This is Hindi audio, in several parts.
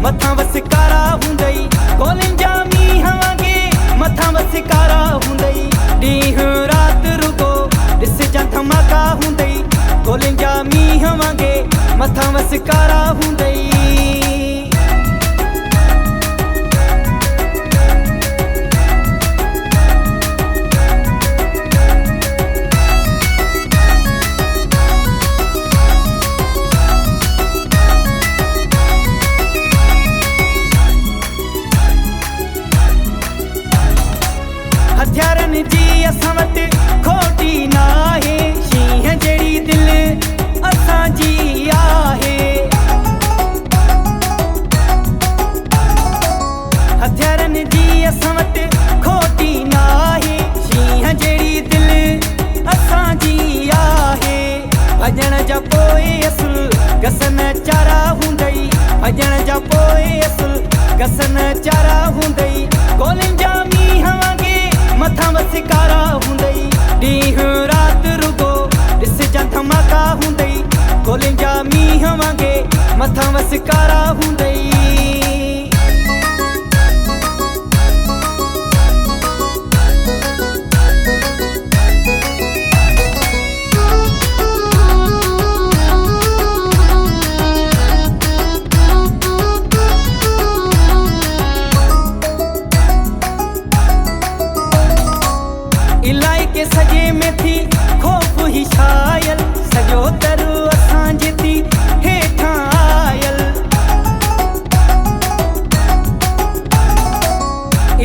मथा वसकारा हुंदई कोलिन जा मींह वांगे मथा वसकारा हुंदई ॾींहुं राति रुगो ॾिसजां धमाका हुंदई कोलिन जा मींह वांगे मथा वसकारा हुंदई। हथियारनि जी असां वटि खोटी नाहे शींहं जहिड़ी दिलि असांजी आहे। हथियारनि जी असां वटि खोटी नाहे शींहं जहिड़ी दिलि असांजी आहे। भॼण जा पोइ असुल गसन चारा हूंदई भॼण जा पोइ असुल गसन चारा हूंदई कोलिन जा मींह वांगे मथा वसकारा हुंदई ॾींहुं राति रुगो ॾिसजां धमाका हुंदई कोलिन जा मींह वांगे मथा वसकारा हुंदई। इलाइके सॼे में थी ख़ौफ़ ही छायल सॼो तर असांजे थी हेठां आयल।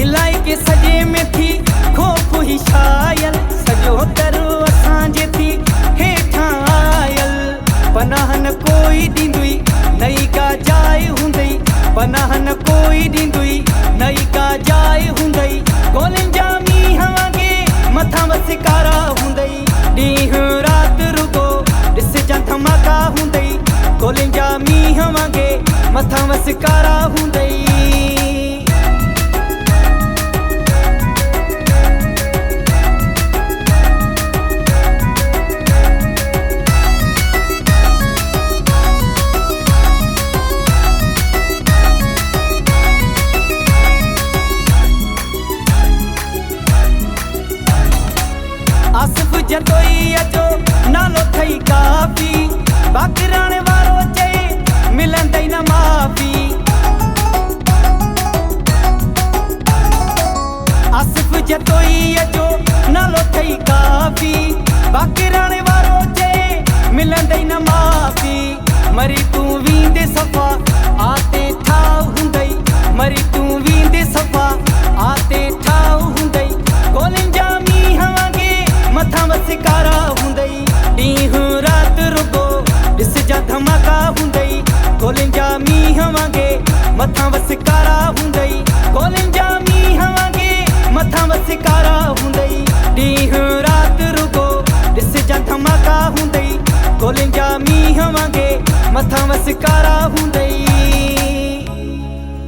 इलाइके सॼे में थी ख़ौफ़ ही छायल सॼो तर असांजे थी हेठां आयल। पनाह न कोई ॾींदुई नई का जाइ हूंदई पनाह न कोई ॾींदुई नई का जाइ हूंदई कोलिन जा मींह वांगे मथा वसकारा हुंदई ॾींहुं राति रुगो ॾिसजां धमाका हुंदई कोलिन जा मींह वांगे मथा वसकारा हुंदई। आसिफ जतोई अचो नालो थई काफ़ी बाकराणे वारो चए मिलंदई न माफ़ी। आसिफ जतोई अचो नालो थई काफ़ी बाकराणे वारो चए मिलंदई न माफ़ी। मरी तूं वींदे सफ़ा आते ठाव हुंदई मरी तूं वींदे सफ़ा आते ठाव हुंदई कोलिन जा मींह वांगे मथा वसकारा हुंदई ॾींहुं राति रुगो ॾिसजां धमाका हुंदई कोलिन जा मींह वांगे मथा वसकारा हुंदई कोलिन जा मींह वांगे मथा वसकारा हुंदई ॾींहुं राति रुगो ॾिसजां धमाका हुंदई कोलिन जा मींह वांगे मथा वसकारा हुंदई।